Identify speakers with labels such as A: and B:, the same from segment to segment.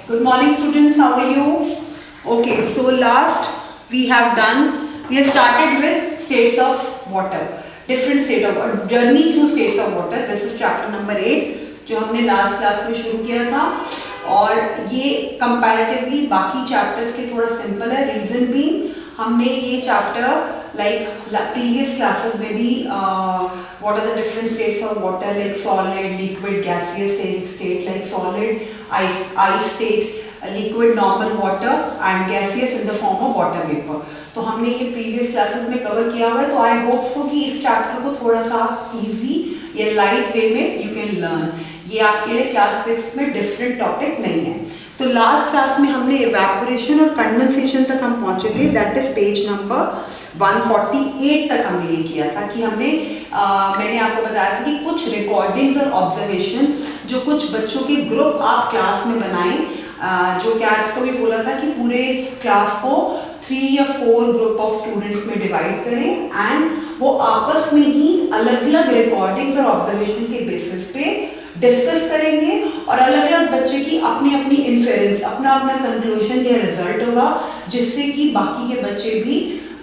A: Good morning, students. How are you? Okay, so last we have started with states of water, different state of journey through states of water. This is chapter number 8 जो हमने last class में शुरू किया था, और ये comparatively बाकी chapters के थोड़ा सिंपल है. रीजन भी हमने ये चैप्टर प्रीवियस क्लासेस में भी what are the different states of water like solid, liquid, gaseous state like solid, ice state, liquid normal water and gaseous in the form of water vapour. तो हमने ये previous classes में cover किया हुआ है. तो आई होप सो कि इस चैप्टर को थोड़ा सा इजी या लाइट वे में यू कैन लर्न. ये आपके लिए क्लास 6 में डिफरेंट टॉपिक नहीं है. तो लास्ट क्लास में हमने इवेपोरेशन और कंडेंसेशन तक हम पहुंचे थे. दैट इज पेज नंबर 148 तक हमने ये किया था कि हमने मैंने आपको बताया था कि कुछ रिकॉर्डिंग्स और ऑब्जर्वेशन जो कुछ बच्चों के ग्रुप आप क्लास में बनाएं, जो क्लास को भी बोला था कि पूरे क्लास को 3 या 4 ग्रुप ऑफ स्टूडेंट्स में डिवाइड करें एंड वो आपस में ही अलग अलग रिकॉर्डिंग्स और ऑब्जर्वेशन के बेसिस पे डिस्कस करेंगे और अलग अलग बच्चे की अपनी अपनी इन्फेरेंस, अपना अपना कंक्लूजन या रिजल्ट होगा, जिससे कि बाकी के बच्चे भी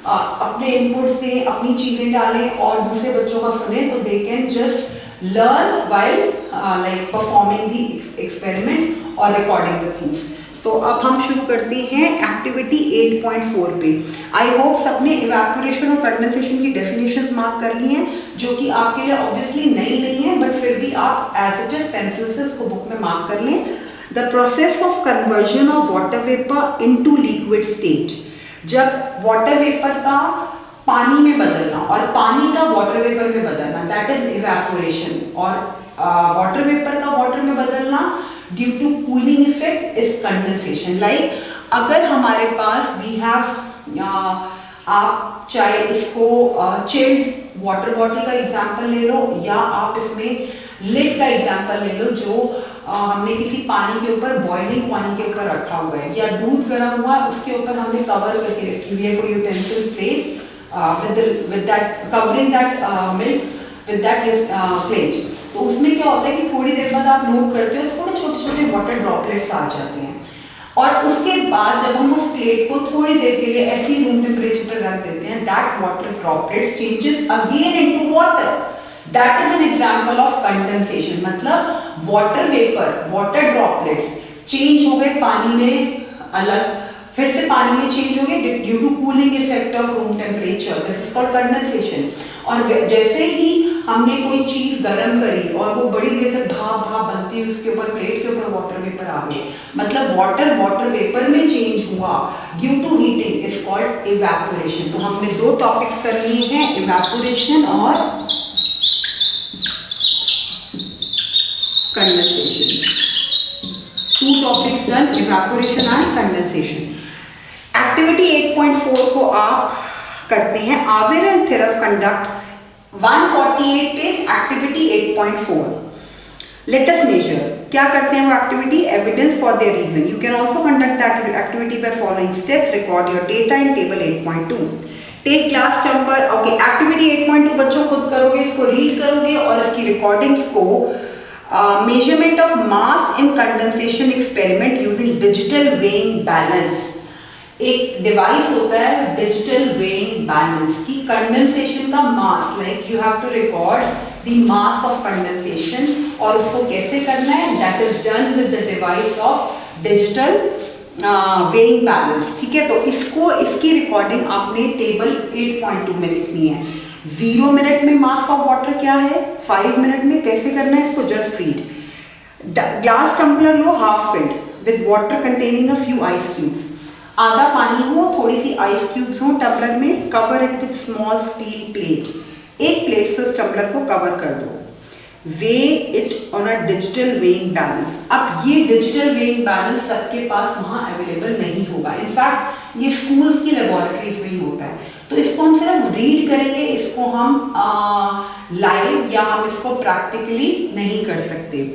A: अपने इनपुट से अपनी चीजें डालें और दूसरे बच्चों का सुने, तो they can just learn while like performing the experiment और रिकॉर्डिंग द थिंग्स. तो अब हम शुरू करते हैं एक्टिविटी 8.4 पे. आई होप सबने इवेपोरेशन और कंडेंसेशन की डेफिनेशंस मार्क कर ली हैं, जो कि आपके लिए ऑब्वियसली नई नहीं है, बट फिर भी आप एज इट इज पेंसिल से उसको बुक में मार्क कर लें. The process of conversion of water vapour into liquid state. जब वाटर वेपर का पानी में बदलना और पानी का वाटर वेपर में बदलना, दैट इज इवेपोरेशन. और वाटर वेपर का वाटर में बदलना due to cooling effect is condensation. Like अगर हमारे पास वी हैव आप चाहे इसको चिल्ड वाटर बॉटल का एग्जांपल ले लो या आप इसमें लिड का एग्जांपल ले लो, जो हमने किसी पानी के ऊपर बॉइलिंग पानी के ऊपर रखा हुआ है या दूध गर्म हुआ उसके ऊपर हमने कवर करके रखी हुई है कोई utensil plate with that covering that milk with that plate. तो उसमें क्या होता है कि थोड़ी देर बाद आप नोट करते हो थोड़े छोटे छोटे वाटर ड्रॉपलेट्स आ जाते हैं, और उसके बाद जब हम उस प्लेट को थोड़ी देर के लिए ऐसे ही रूम टेम्परेचर पर रख देते हैं, that water droplets changes again into water. That is an example of condensation. मतलब water vapour, water droplets change हो गए पानी में, अलग फिर से पानी में चेंज हो गए due to cooling effect of room temperature. This is called condensation. और जैसे ही हमने कोई चीज गर्म करी और वो बड़ी देर तक भाप भाप बनती है, उसके ऊपर प्लेट के ऊपर वाटर वेपर आ गए, मतलब वाटर वेपर में चेंज हुआ due to heating, is called evaporation. तो हमने 2 टॉपिक्स कर लिए हैं, इवेपोरेशन और condensation. 2 topics done, evaporation and condensation. Activity 8.4 को आप करते हैं. आविर एंड थेरफ conduct 148 page activity 8.4. Let us measure. क्या करते हैं वो एक्टिविटी? Evidence for their reason. You can also conduct the activity by following steps. Record your data in table 8.2. Take class number. Okay, activity 8.2 बच्चों खुद करोगे, इसको रीड करोगे और इसकी रिकॉर्डिंग्स को measurement of mass in condensation experiment using digital weighing balance. एक device होता है डिजिटल वेइंग बैलेंस की कंडेंसेशन का mass, like you have to record the mass of condensation और उसको कैसे करना है, that is done with the device of digital weighing balance. ठीक है, तो इसकी रिकॉर्डिंग आपने टेबल 8.2 में लिखनी है. 0 मिनट में मास ऑफ वाटर क्या है, 5 मिनट में कैसे करना है इसको जस्ट रीड. ग्लास टम्पलर लो half filled with water containing a few ice cubes. आधा पानी हो, थोड़ी सी आइस क्यूब्स हो टम्बलर में. Cover it with small steel plate. एक प्लेट से उस टम्बलर को कवर कर दो. Weigh it on a digital weighing balance. अब ये डिजिटल वेइंग बैलेंस सबके पास वहाँ अवेलेबल नहीं होगा. इनफैक्ट ये स्कूल्स की लेबोरेटरीज में ही होता है. तो इसको हम सिर्फ रीड करेंगे, इसको हम लाइव या हम इसको प्रैक्टिकली नहीं कर सकते.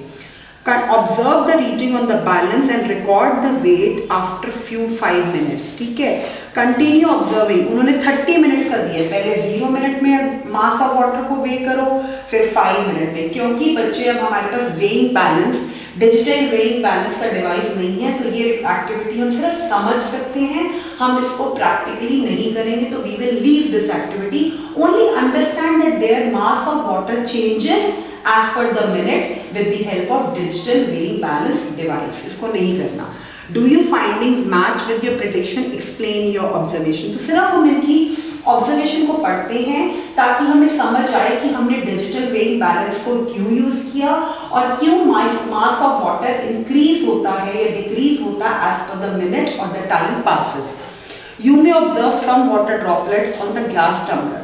A: Observe the reading on the balance and record the weight after few 5 minutes. ठीक है, कंटिन्यू ऑब्जर्विंग. उन्होंने 30 मिनट्स का दिया. पहले 0 मिनट में मास ऑफ वाटर को वे करो, फिर 5 मिनट में, क्योंकि बच्चे अब हमारे पास weighing balance digital weighing balance का डिवाइस नहीं है, तो ये एक्टिविटी हम सिर्फ समझ सकते हैं, हम इसको प्रैक्टिकली नहीं करेंगे, तो we will leave this activity, only understand that their mass of water changes as per the minute with the help of digital weighing balance device. इसको नहीं करना. Do your findings match with your prediction? Explain your observation. तो सिर्फ हम इनकी observation को पढ़ते हैं ताकि हमें समझ आए कि हमने डिजिटल वेइंग बैलेंस को क्यों यूज किया और क्यों मास ऑफ वाटर इंक्रीज होता है या डिक्रीज होता है एज पर द मिनट और the time passes. You may observe some water droplets on the glass tumbler.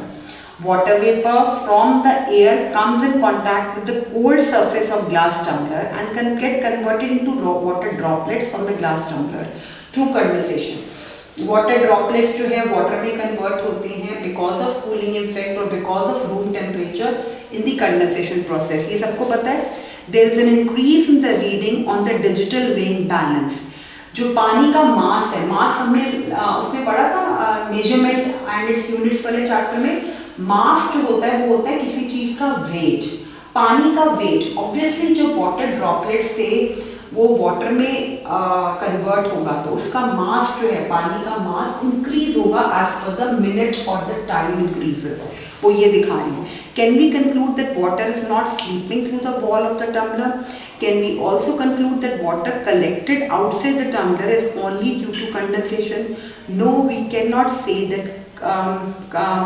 A: Water vapor from the air comes in contact with the cold surface of glass tumbler and can get converted into water droplets on the glass tumbler through condensation. Water droplets जो है water में convert होते हैं because of cooling effect और because of room temperature in the condensation process. ये सबको पता है. There is an increase in the reading on the digital weighing balance. जो पानी का मास है, मास हमने उसमें पढ़ा था मेजरमेंट एंड इट्स यूनिट्स वाले चैप्टर में. मास जो होता है वो होता है किसी चीज का वेट, पानी का वेट. ऑब्वियसली जो वाटर ड्रॉपलेट से वो वाटर में कन्वर्ट होगा तो उसका मास जो है, पानी का मास इंक्रीज होगा एज पर द मिनट और द टाइम इंक्रीजेस. वो ये दिखा रही है. Can we conclude that water is not sleeping through the wall of the tumbler? Can we also conclude that water collected outside the tumbler is only due to condensation? No, we cannot say that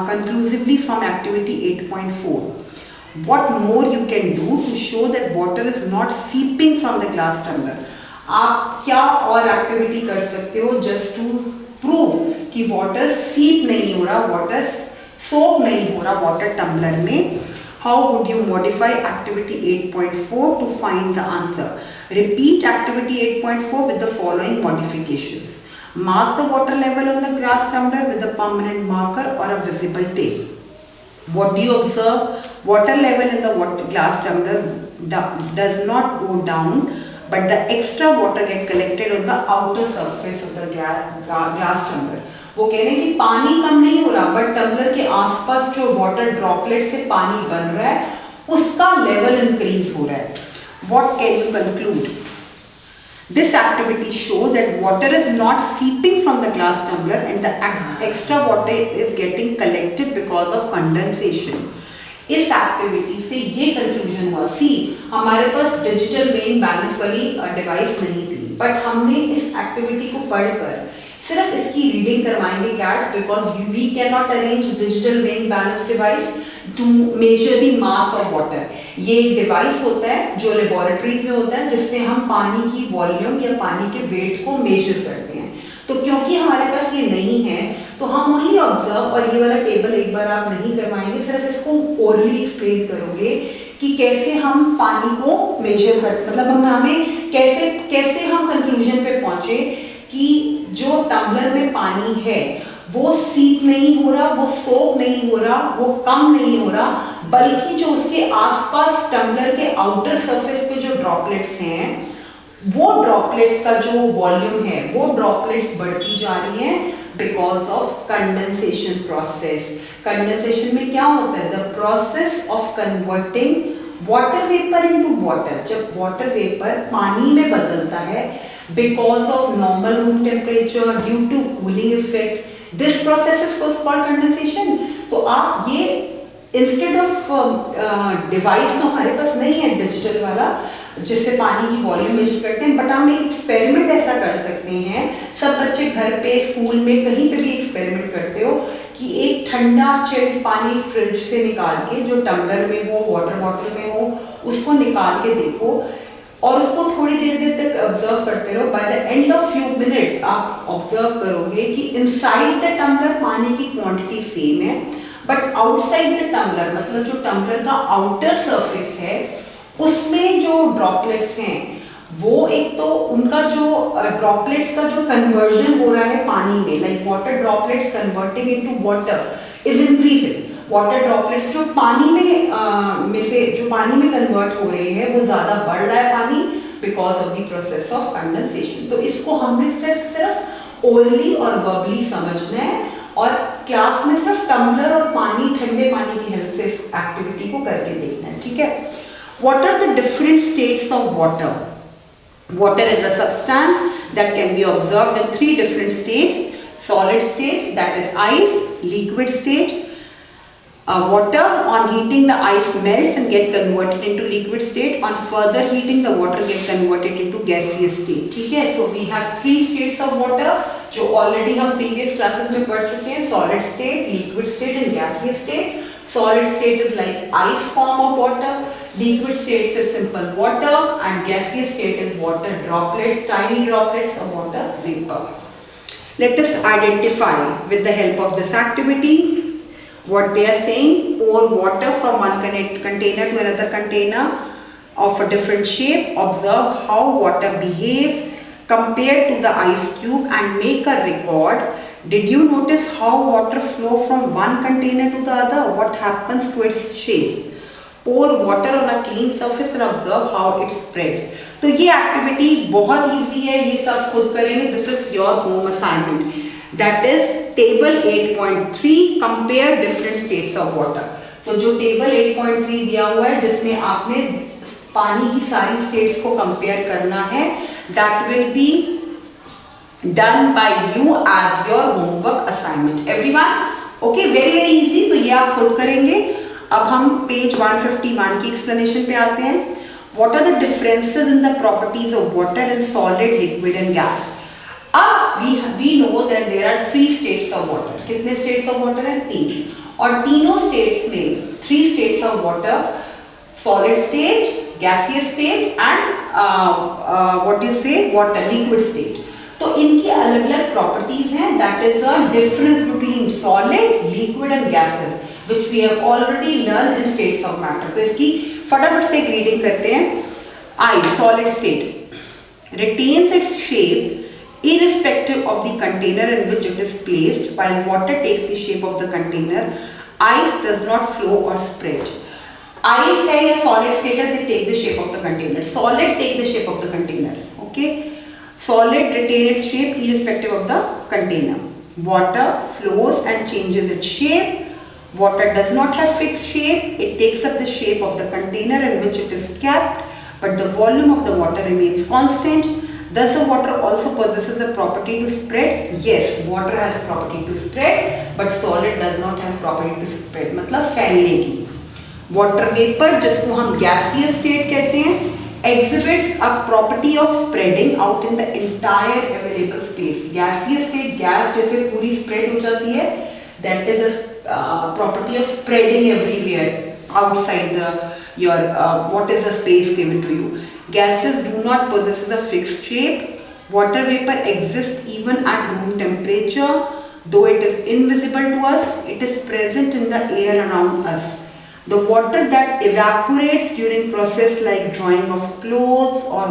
A: conclusively from activity 8.4. What more you can do to show that water is not seeping from the glass tumbler? आप क्या और activity कर सकते हो just to prove कि water seep नहीं हो रहा, water soak नहीं हो रहा water tumbler में. How would you modify activity 8.4 to find the answer? Repeat activity 8.4 with the following modifications. Mark the water level on the glass tumbler with a permanent marker or a visible tape. What do you observe? Water level in the glass tumbler does not go down, but the extra water get collected on the outer surface of the glass tumbler. वो कह रहे हैं कि पानी कम नहीं हो रहा, but tumbler के आसपास जो वाटर ड्रॉपलेट से पानी बन रहा है उसका लेवल इंक्रीज हो रहा है. What can you conclude? This activity show that water is not seeping from the glass tumbler and the extra water is getting collected because of condensation. इस एक्टिविटी से ये कंक्लूजन हुआ. सी, हमारे पास digital weighing balance वाली device नहीं थी, but हमने इस एक्टिविटी को पढ़कर सिर्फ इसकी रीडिंग करवाएंगे कैट्स, because we can not arrange digital weighing balance device to measure the mass of water. ये एक डिवाइस होता है जो लेबोरेटरीज में होता है जिससे हम पानी की वॉल्यूम या पानी के वेट को मेजर करते हैं. तो क्योंकि हमारे पास ये नहीं है तो हम ओनली ऑब्जर्व, और ये वाला टेबल एक बार आप नहीं करवाएंगे, सिर्फ इसको ओरली एक्सप्लेन करोगे कि कैसे हम पानी को मेजर कर, मतलब हमें कैसे हम कंक्लूजन पे पहुंचे कि जो टम्बलर में पानी है वो सीप नहीं हो रहा, वो सोक नहीं हो रहा, वो कम नहीं हो रहा, बल्कि जो उसके आसपास टम्बलर के आउटर सरफेस पे जो ड्रॉपलेट्स हैं वो ड्रॉपलेट्स का जो वॉल्यूम है वो ड्रॉपलेट्स बढ़ती जा रही हैं because of condensation process. Condensation में क्या होता है? The process of converting water vapour into water. जब वाटर वेपर पानी में बदलता है because of normal room temperature due to cooling effect, this process is called condensation. तो आप ये instead of device तो हमारे पास नहीं है डिजिटल वाला जिससे पानी की वॉल्यूम मेजर करते हैं, बट हम एक एक्सपेरिमेंट ऐसा कर सकते हैं. सब बच्चे घर पे, स्कूल में, कहीं पे भी एक्सपेरिमेंट करते हो कि एक ठंडा चिल्ड पानी फ्रिज से निकाल के जो टम्बलर में हो, वाटर बॉटल में हो, उसको निकाल के देखो और उसको थोड़ी देर तक ऑब्जर्व करते रहो. By the end of few minutes आप ऑब्जर्व करोगे कि इनसाइड द टम्बलर पानी की क्वांटिटी सेम है, बट आउटसाइड द टम्बलर, मतलब जो टम्बलर का आउटर सरफेस है उसमें जो ड्रॉपलेट्स हैं वो एक तो उनका जो ड्रॉपलेट्स का जो कन्वर्जन हो रहा है पानी में, like water droplets converting into water is increasing. Water droplets जो पानी में कन्वर्ट हो रहे हैं वो ज़्यादा बढ़ रहा है पानी because of the process of condensation. तो इसको हमने सिर्फ ओरली और वर्बली समझना है और क्लास में सिर्फ टम्बलर और पानी, ठंडे पानी की हेल्प से इस एक्टिविटी को करके देखना है. ठीक है. What are the different states of water? Water is a substance that can be observed in three different states: solid state, that is ice; liquid state, water. On heating the ice melts and get converted into liquid state. On further heating the water get converted into gaseous state. ठीक है? So we have three states of water जो already हम previous classes में पढ़ चुके हैं: solid state, liquid state and gaseous state. Solid state is like ice form of water, liquid state is simple water, and gaseous state is water droplets, tiny droplets of water vapor. Let us identify with the help of this activity what they are saying. Pour water from one container to another container of a different shape. Observe how water behaves compared to the ice cube and make a record. Did you notice how water flow from one container to the other? What happens to its shape? Pour water on a clean surface and observe how it spreads. तो ये activity बहुत easy है, ये सब खुद करेंगे. This is your home assignment, that is table 8.3 compare different states of water. तो जो टेबल 8.3 दिया हुआ है जिसमें आपने पानी की सारी स्टेट्स को कंपेयर करना है, that will be done by you as your homework assignment. Everyone, okay, very easy. तो ये आप खुद करेंगे. अब हम पेज 151 की एक्सप्लेनेशन पे आते हैं. What are the differences in the properties of water in solid, liquid and gas? अब we know that there are three states of water. कितने states of water हैं? 3. और तीनों states में 3 states of water: solid state, gaseous state and what do you say, water, liquid state. तो इनकी अलग अलग प्रॉपर्टीज हैं. That is a difference between solid, liquid and gases which we have already learn in states of matter. तो इसकी फटाफट से एक रीडिंग करते हैं. I, solid state, retains its shape irrespective of the container in which it is placed, while water takes the shape of the container. Ice does not flow or spread. Ice है या solid state है, they take the shape of the container. Solid take the shape of the container. Okay. Solid retain its shape irrespective of the container. Water flows and changes its shape. Water does not have fixed shape. It takes up the shape of the container in which it is kept, but the volume of the water remains constant. Does the water also possesses the property to spread? Yes, water has property to spread, but solid does not have property to spread. मतलब फैलने की. Water vapor, जिसको हम gaseous state कहते हैं, exhibits a property of spreading out in the entire available space. Gaseous state, gas जैसे पूरी spread हो जाती है, that is a property of spreading everywhere outside your what is the space given to you. Gases do not possess a fixed shape. Water vapor exists even at room temperature. Though it is invisible to us, it is present in the air around us. The water that evaporates during process like drying of clothes or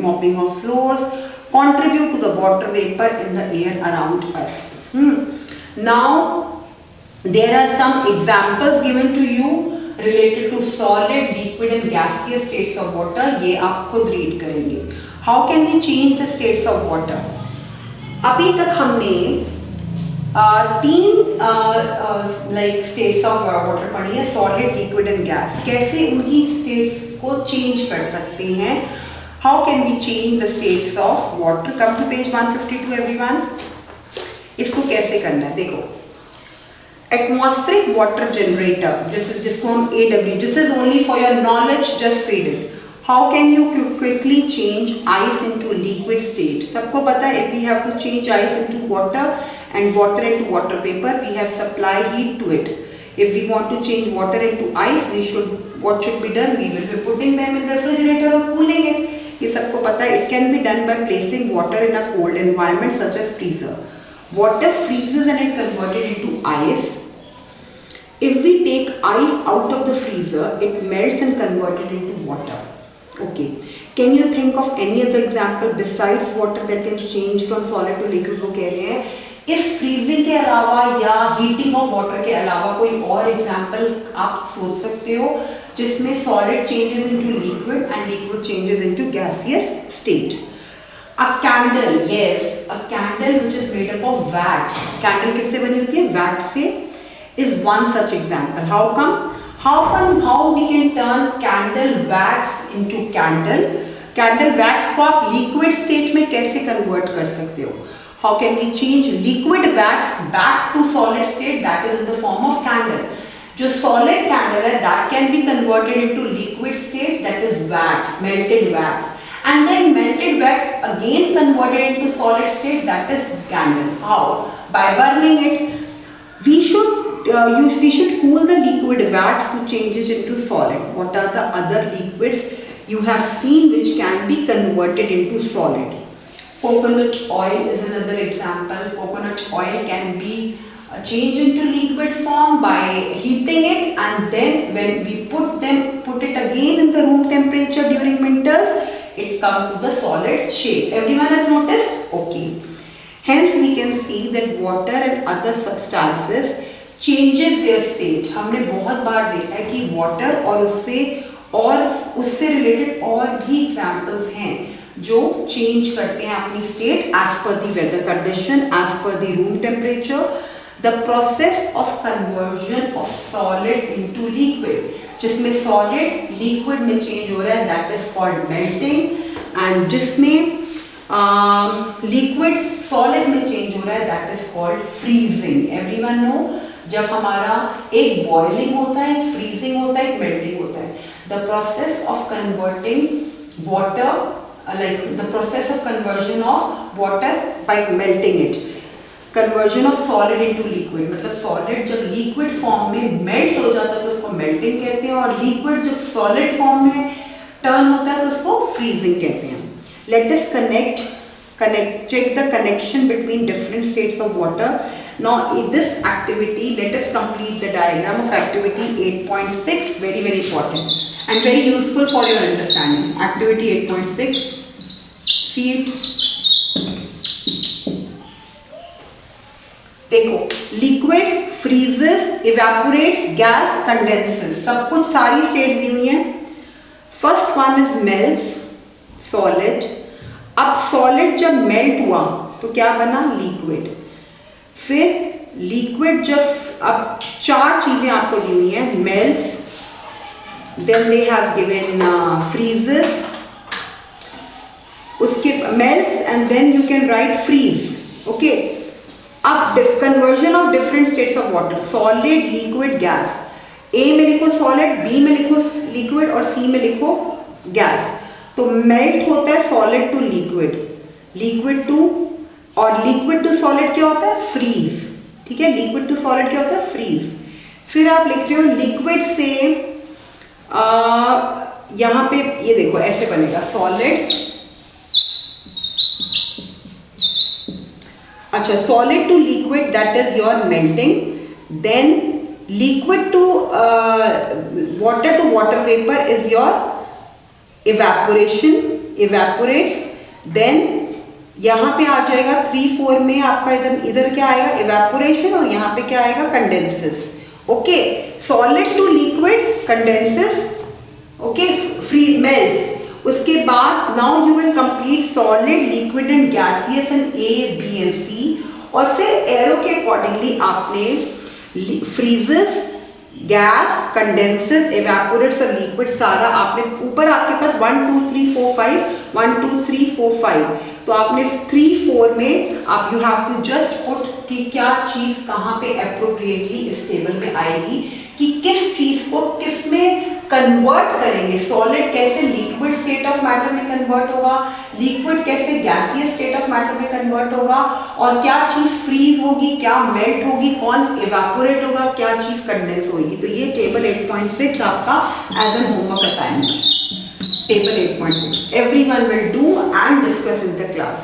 A: mopping of floors contribute to the water vapor in the air around us. Now there are some examples given to you related to solid, liquid and gaseous states of water. ये आप खुद read करेंगे. How can we change the states of water? अभी तक हमने तीन like states of water पढ़ी है: सॉलिड, लिक्विड एंड गैस. कैसे उनकी स्टेट्स को चेंज कर सकते हैं? How can we change the states of water? Come to page 152 everyone. इसको कैसे करना है देखो. एटमॉस्फेरिक वाटर जनरेटर, जिसको हम AW, this is only for your knowledge, just read it. How can you quickly change ice into liquid state? सबको पता है, if we have to change ice into water and water into water vapor, we have supply heat to it. If we want to change water into ice, what should be done? We will be putting them in refrigerator or cooling it. ये सबको पता है. It can be done by placing water in a cold environment such as freezer. Water freezes and it converted into ice. If we take ice out of the freezer, it melts and converted into water. Okay. Can you think of any other example besides water that can change from solid to liquid? वो कह रहे हैं इस freezing के अलावा या heating of water के अलावा कोई और एग्जाम्पल आप सोच सकते हो जिसमें solid changes into liquid and liquid changes into gaseous state. A candle, yes, a candle which is made up of wax. Candle किससे बनी होती है? वैक्स से. Is one such example. How come? How we can turn candle wax into candle? Candle wax को आप liquid state में कैसे convert कर सकते हो? How can we change liquid wax back to solid state? That is in the form of candle. जो solid candle है that can be converted into liquid state, that is wax, melted wax, and then melted wax again converted into solid state, that is candle. How? By burning it. We should cool the liquid wax to change it into solid. What are the other liquids you have seen which can be converted into solid? Coconut oil is another example. Coconut oil can be changed into liquid form by heating it, and then when we put it again in the room temperature during winters, it comes to the solid shape. Everyone has noticed? Okay. Hence we can see that water and other substances changes their state. हमने बहुत बार देखा है कि water और उससे related और भी examples हैं जो change करते हैं अपनी state as per the weather condition, as per the room temperature. The process of conversion of solid into liquid, जिसमें solid liquid में change हो रहा है, that is called melting, and जिसमें liquid solid में change हो रहा है, that is called freezing. Everyone know, जब हमारा एक boiling होता है, एक freezing होता है, एक melting होता है. The process of converting water, like the process of conversion of water by melting it. Conversion of solid into liquid, मतलब सॉलिड जब लिक्विड फॉर्म में मेल्ट हो जाता है तो उसको मेल्टिंग कहते हैं, और लिक्विड जब सॉलिड फॉर्म में टर्न होता है तो उसको फ्रीजिंग कहते हैं. Let us check the connection between different states of water. Now in this activity, let us complete the diagram of activity 8.6. Very important and very useful for your understanding. Activity 8.6. See it. देखो, liquid freezes, evaporates, gas condenses, सब कुछ सारी state दी हुई है. First one is melts, solid. अब solid जब melt हुआ तो क्या बना? लिक्विड. फिर लिक्विड जब, अब चार चीजें आपको दी हुई है, melts, then they have given freezes, उसके melts and then you can write freeze. Okay. अब conversion of different states of water, solid, liquid, gas. A में लिखो सॉलिड, बी में लिखो लिक्विड और सी में लिखो गैस. तो मेल्ट होता है solid to liquid, liquid to, और लिक्विड टू सॉलिड क्या होता है? फ्रीज. ठीक है, लिक्विड टू सॉलिड क्या होता है? फ्रीज. फिर आप लिख रहे हो लिक्विड से, यहाँ पे ये देखो ऐसे बनेगा सॉलिड. अच्छा, solid to liquid, that is your melting. Then liquid to water to water vapour is your evaporation, evaporates. Then यहाँ पे आ जाएगा 3-4 में आपका इधर क्या आएगा? इवेपोरेशन, और यहाँ पे क्या आएगा? Condenses. Okay, solid to liquid, condenses, okay, free melts. उसके बाद now you will complete solid, liquid and gaseous in A, B and C. और फिर एरो के अकॉर्डिंगली आपने फ्रीजेस, गैस, कंडेंसेस, इवेपोरेट्स और लिक्विड सारा आपने ऊपर, आपके पास 1 2 3 4 5, 1 2 3 4 5, तो आपने 3-4 में आप you have to just put कि क्या चीज कहाँ पे अप्रोप्रिएटली इस टेबल में आएगी, कि किस चीज को किस में कन्वर्ट करेंगे. सॉलिड कैसे लिक्विड स्टेट ऑफ मैटर में कन्वर्ट होगा, लिक्विड कैसे गैसियस स्टेट ऑफ मैटर में कन्वर्ट होगा, और क्या चीज फ्रीज होगी, क्या मेल्ट होगी, कौन इवेपोरेट होगा, क्या चीज कंडेंस होगी. तो ये टेबल 8.6 आपका as an homework assignment. Table 8.6 everyone will do and discuss in the class.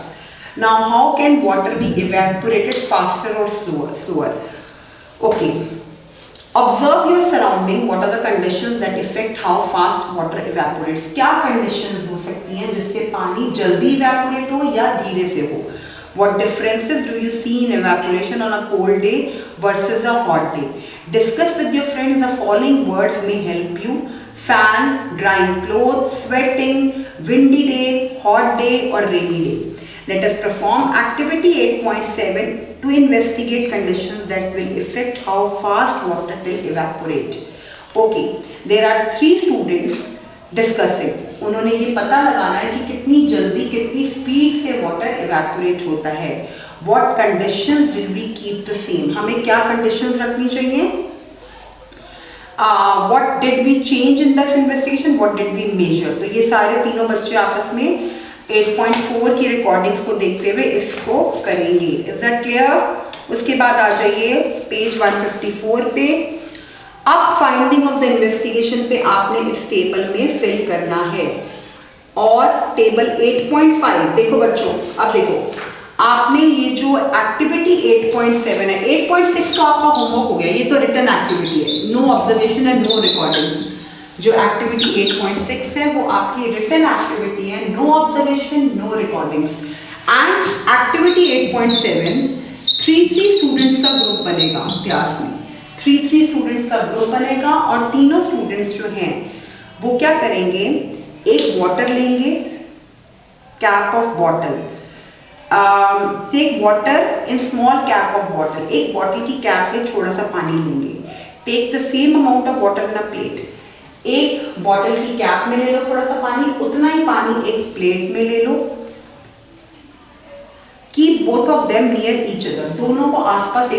A: Now how can water be evaporated faster or slower? Okay. Observe your surrounding. What are the conditions that affect how fast water evaporates? क्या conditions हो सकती हैं जिससे पानी जल्दी evaporate हो या धीरे से हो? What differences do you see in evaporation on a cold day versus a hot day? Discuss with your friends. The following words may help you: fan, drying clothes, sweating, windy day, hot day or rainy day. Let us perform activity 8.7 to investigate conditions that will affect how fast water will evaporate. Okay, there are 3 students. Discussing. उन्होंने ये पता लगाना है कि कितनी जल्दी कितनी speed से वाटर इवैपोरेट होता है। What conditions did we keep the same, हमें क्या कंडीशंस रखनी चाहिए। What did we change in this investigation, what did we measure. तो ये सारे तीनों बच्चे आपस में 8.4 की रिकॉर्डिंग्स को देखते हुए इसको करेंगे। Is that clear. उसके बाद आ जाइए पेज 154 पे। अब फाइंडिंग ऑफ द इन्वेस्टिगेशन पे आपने इस टेबल में फिल करना है। और टेबल 8.5 देखो बच्चों, अब देखो आपने ये जो एक्टिविटी 8.7 है, 8.6 तो आपका होमवर्क हो गया, ये तो रिटन एक्टिविटी है, no observation and no recording. जो एक्टिविटी 8.6 है वो आपकी रिटन एक्टिविटी है, no observation no recordings. And activity 8.7 3 students का ग्रुप बनेगा क्लास में, 3 स्टूडेंट्स का ग्रुप बनेगा और तीनों स्टूडेंट्स जो हैं वो क्या करेंगे, एक वाटर लेंगे, cap of bottle, take water in small cap of bottle, एक बॉटल की कैप में थोड़ा सा पानी लेंगे। Take the same amount of water in a plate, एक बॉटल की कैप में ले लो थोड़ा सा पानी, उतना ही पानी एक प्लेट में ले लो। Keep both of them near each other, दोनों को आसपास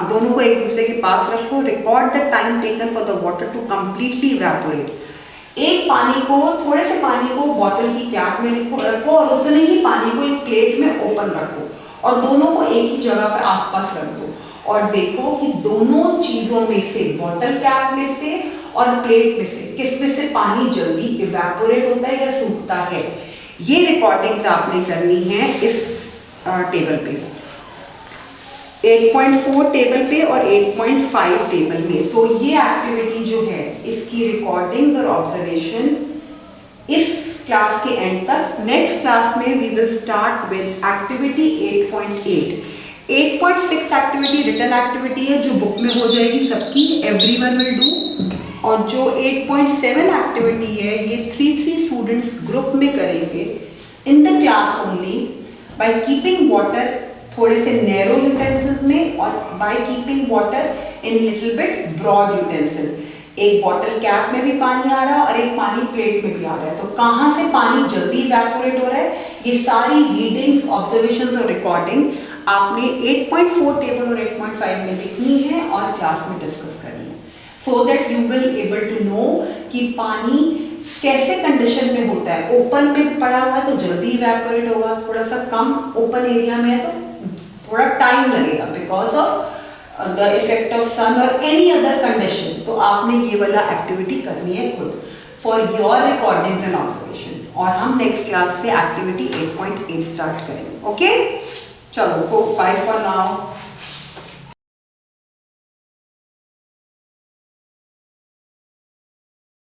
A: दोनों को एक दूसरे के पास रखो। Record the time taken for the water to completely evaporate, एक पानी को, थोड़े से पानी को बॉटल की कैप में रखो और उतने ही पानी को एक प्लेट में ओपन रखो और दोनों को एक ही जगह पे आसपास रख दो और देखो कि दोनों चीजों में से, बॉटल कैप में से और प्लेट में से, किस में से पानी जल्दी इवैपोरेट होता है या सूखता है। ये रिकॉर्डिंग्स आपने करनी है इस टेबल पे, 8.4 टेबल पे और 8.5 टेबल में। तो ये एक्टिविटी जो है इसकी रिकॉर्डिंग और ऑब्जर्वेशन इस क्लास के एंड तक। नेक्स्ट क्लास में we will start with activity 8.8। 8.6 activity written activity है जो बुक में हो जाएगी सबकी, एवरीवन विल डू। और जो 8.7 एक्टिविटी है ये 3 स्टूडेंट्स ग्रुप में करेंगे in the class only by keeping water थोड़े से नैरो यूटेंसिल्स में और by keeping water in little bit broad utensil. एक बॉटल कैप में भी पानी आ रहा है और एक पानी प्लेट में भी आ रहा है, तो कहाँ से पानी जल्दी इवैपोरेट हो रहा है, ये सारी रीडिंग्स, ऑब्जर्वेशंस और रिकॉर्डिंग आपने 8.4 टेबल और 8.5 में लिखनी है और क्लास में डिस्कस करनी है, so that you will able to know कि पानी कैसे कंडीशन में होता है। ओपन में पड़ा हुआ है तो जल्दी इवैपोरेट होगा, थोड़ा सा कम ओपन एरिया में है तो थोड़ा टाइम लगेगा because of the effect of sun और एनी अदर कंडीशन। तो आपने ये वाला एक्टिविटी करनी है खुद for your recordings and observation. और हम नेक्स्ट क्लास से एक्टिविटी 8.8 स्टार्ट करेंगे। ओके, चलो, गो बाय फॉर नाउ।